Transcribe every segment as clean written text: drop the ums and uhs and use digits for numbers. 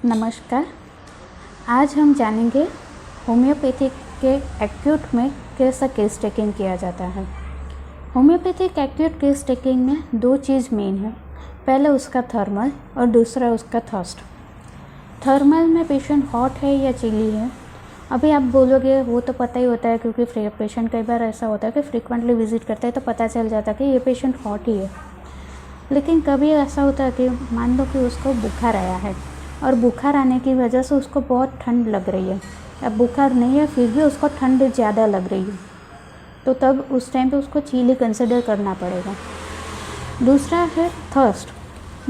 नमस्कार। आज हम जानेंगे होम्योपैथिक के एक्यूट में कैसा केस टेकिंग किया जाता है। होम्योपैथिक एक्यूट केस टेकिंग में दो चीज़ मेन है। पहले उसका थर्मल और दूसरा उसका थर्स्ट। थर्मल में पेशेंट हॉट है या चिली है। अभी आप बोलोगे वो तो पता ही होता है, क्योंकि पेशेंट कई बार ऐसा होता है कि फ्रीक्वेंटली विजिट करते हैं तो पता चल जाता है कि ये पेशेंट हॉट ही है। लेकिन कभी ऐसा होता है कि मान लो कि उसको बुखार आया है और बुखार आने की वजह से उसको बहुत ठंड लग रही है। अब बुखार नहीं है फिर भी उसको ठंड ज़्यादा लग रही है, तो तब उस टाइम पे उसको चिली कंसिडर करना पड़ेगा। दूसरा है थर्स्ट।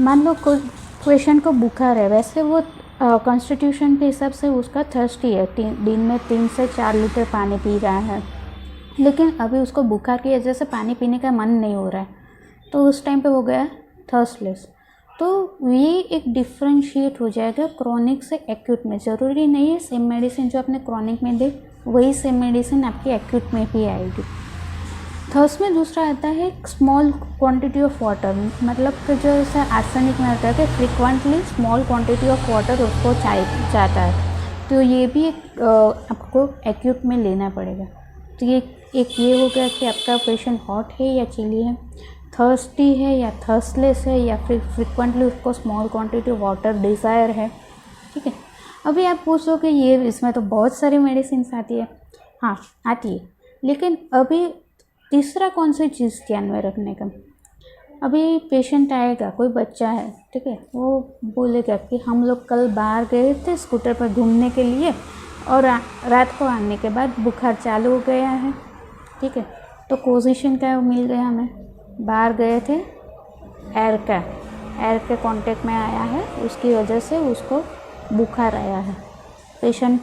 मान लो कोई पेशेंट को बुखार है, वैसे वो कॉन्स्टिट्यूशन के हिसाब से उसका थर्स्ट ही है, दिन में 3 से 4 लीटर पानी पी रहा है, लेकिन अभी उसको बुखार की वजह से पानी पीने का मन नहीं हो रहा है, तो उस टाइम पे हो गया थर्स्टलेस। तो ये एक डिफ्रेंशिएट हो जाएगा क्रॉनिक से एक्यूट में। ज़रूरी नहीं है सेम मेडिसिन जो आपने क्रॉनिक में दे वही सेम मेडिसिन आपकी एक्यूट में भी आएगी। थर्स्ट में दूसरा आता है स्मॉल क्वांटिटी ऑफ वाटर, मतलब कि जो ऐसा आर्सेनिक में आता है कि frequently small quantity of water उसको चाहता है, तो ये भी आपको एक्यूट में लेना पड़ेगा। तो ये हो गया कि आपका पेशेंट हॉट है या चिली है, थर्स्टी है या थर्स्टलेस है, या फिर फ्रिक्वेंटली उसको स्मॉल क्वांटिटी वाटर डिज़ायर है। ठीक है। अभी आप पूछोगे ये इसमें तो बहुत सारी मेडिसिन आती है। हाँ आती है, लेकिन अभी तीसरा कौन सी चीज़ ध्यान में रखने का। अभी पेशेंट आएगा, कोई बच्चा है, ठीक है, वो बोलेगा कि हम लोग कल बाहर गए थे स्कूटर पर घूमने के लिए और रात को आने के बाद बुखार चालू हो गया है। ठीक है, तो पोजीशन क्या मिल गया हमें, बाहर गए थे, एयर के कांटेक्ट में आया है, उसकी वजह से उसको बुखार आया है। पेशेंट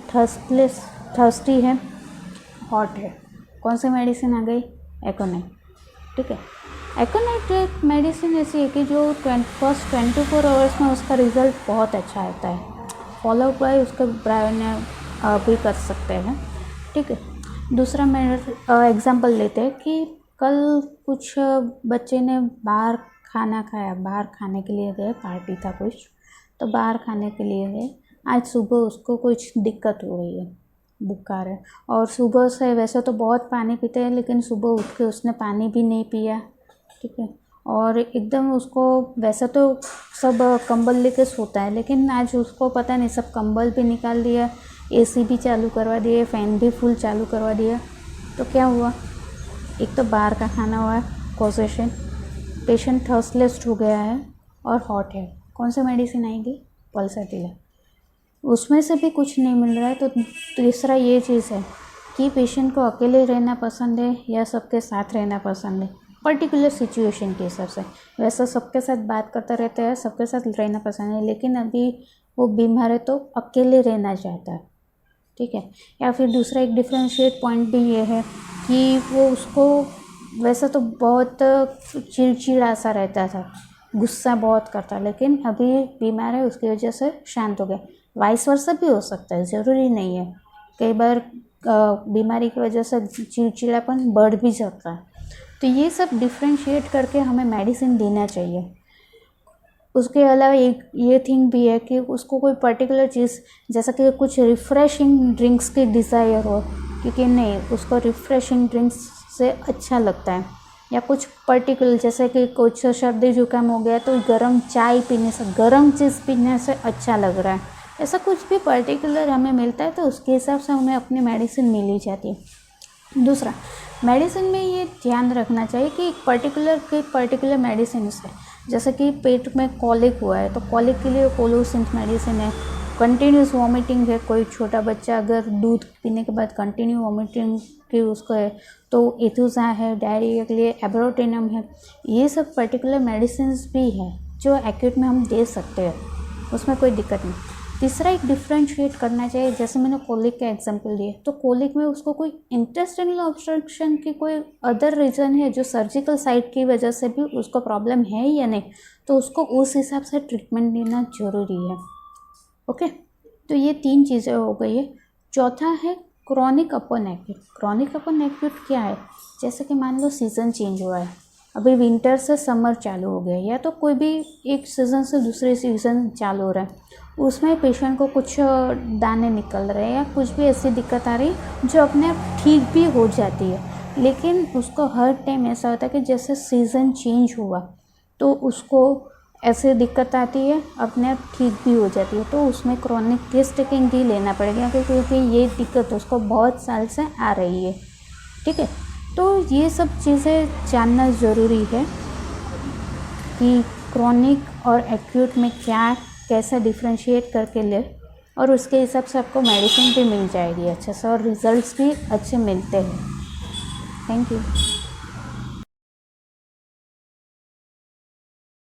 थर्स्टी है, हॉट है, कौन सी मेडिसिन आ गई, एकोनाइट। ठीक है, एकोनाइट एक मेडिसिन ऐसी है कि जो फर्स्ट 24 आवर्स में उसका रिज़ल्ट बहुत अच्छा आता है, फॉलो बाय उसका ब्रायन भी कर सकते हैं। ठीक है, दूसरा एग्जांपल लेते हैं कि कल कुछ बच्चे ने बाहर खाना खाया, बाहर खाने के लिए गए, पार्टी था कुछ, तो बाहर खाने के लिए गए। आज सुबह उसको कुछ दिक्कत हो रही है, बुखार है, और सुबह से वैसे तो बहुत पानी पीते हैं, लेकिन सुबह उठ के उसने पानी भी नहीं पिया। ठीक है, और एकदम उसको वैसे तो सब कंबल लेके सोता है, लेकिन आज उसको पता नहीं सब कंबल भी निकाल दिया, एसी भी चालू करवा दिए, फ़ैन भी फुल चालू करवा दिया। तो क्या हुआ, एक तो बाहर का खाना हुआ कॉजेशन, पेशेंट थर्स्टलेस हो गया है और हॉट है। कौन सी मेडिसिन आएगी, पल्साटिला, उसमें से भी कुछ नहीं मिल रहा है। तो तीसरा ये चीज़ है कि पेशेंट को अकेले रहना पसंद है या सबके साथ रहना पसंद है, पर्टिकुलर सिचुएशन के हिसाब से। वैसे सबके साथ बात करते रहते हैं, सबके साथ रहना पसंद है, लेकिन अभी वो बीमार है तो अकेले रहना चाहता है। ठीक है, या फिर दूसरा एक डिफ्रेंशिएट पॉइंट भी ये है कि वो उसको वैसे तो बहुत चिड़चिड़ा सा रहता था, गुस्सा बहुत करता, लेकिन अभी बीमार है उसकी वजह से शांत हो गया। वाइस वर्सा भी हो सकता है, ज़रूरी नहीं है। कई बार बीमारी की वजह से चिड़चिड़ापन बढ़ भी जाता है। तो ये सब डिफ्रेंशिएट करके हमें मेडिसिन देना चाहिए। उसके अलावा एक ये थिंग भी है कि उसको कोई पर्टिकुलर चीज़, जैसा कि कुछ रिफ़्रेशिंग ड्रिंक्स की डिज़ायर हो, क्योंकि नहीं उसको रिफ़्रेशिंग ड्रिंक्स से अच्छा लगता है, या कुछ पर्टिकुलर जैसे कि कुछ सर्दी जुकाम हो गया तो गर्म चाय पीने से, गर्म चीज़ पीने से अच्छा लग रहा है, ऐसा कुछ भी पर्टिकुलर हमें मिलता है तो उसके हिसाब से हमें अपनी मेडिसिन मिल ही जाती है। दूसरा, मेडिसिन में ये ध्यान रखना चाहिए कि पर्टिकुलर मेडिसिन है, जैसे कि पेट में कॉलिक हुआ है तो कॉलिक के लिए कोलोसिंथ मेडिसिन है। कंटिन्यूस वॉमिटिंग है, कोई छोटा बच्चा अगर दूध पीने के बाद कंटिन्यू वॉमिटिंग की उसको है तो एथुजा है, डायरिया के लिए एब्रोटेनम है। ये सब पर्टिकुलर मेडिसिन भी है जो एक्यूट में हम दे सकते हैं, उसमें कोई दिक्कत नहीं। तीसरा एक डिफ्रेंशिएट करना चाहिए, जैसे मैंने कोलिक का एग्जांपल दिया, तो कोलिक में उसको कोई इंटेस्टाइनल ऑब्स्ट्रक्शन की कोई अदर रीज़न है जो सर्जिकल साइट की वजह से भी उसको प्रॉब्लम है या नहीं, तो उसको उस हिसाब से ट्रीटमेंट देना ज़रूरी है। ओके, तो ये 3 चीज़ें हो गई है। चौथा है क्रॉनिक अपन एक्यूट। क्रॉनिक अपन एक्यूट क्या है, जैसे कि मान लो सीज़न चेंज हुआ है, अभी विंटर से समर चालू हो गया, या तो कोई भी एक सीज़न से दूसरे सीज़न चालू हो रहा है, उसमें पेशेंट को कुछ दाने निकल रहे हैं या कुछ भी ऐसी दिक्कत आ रही जो अपने आप ठीक भी हो जाती है, लेकिन उसको हर टाइम ऐसा होता है कि जैसे सीज़न चेंज हुआ तो उसको ऐसे दिक्कत आती है, अपने आप ठीक भी हो जाती है, तो उसमें क्रॉनिक केस टेकिंग ही लेना पड़ेगा, क्योंकि ये दिक्कत उसको बहुत साल से आ रही है। ठीक है, तो ये सब चीज़ें जानना ज़रूरी है कि क्रॉनिक और एक्यूट में क्या कैसे डिफ्रेंशिएट करके ले, और उसके हिसाब से आपको मेडिसिन भी मिल जाएगी अच्छे से और रिजल्ट्स भी अच्छे मिलते हैं। Thank you.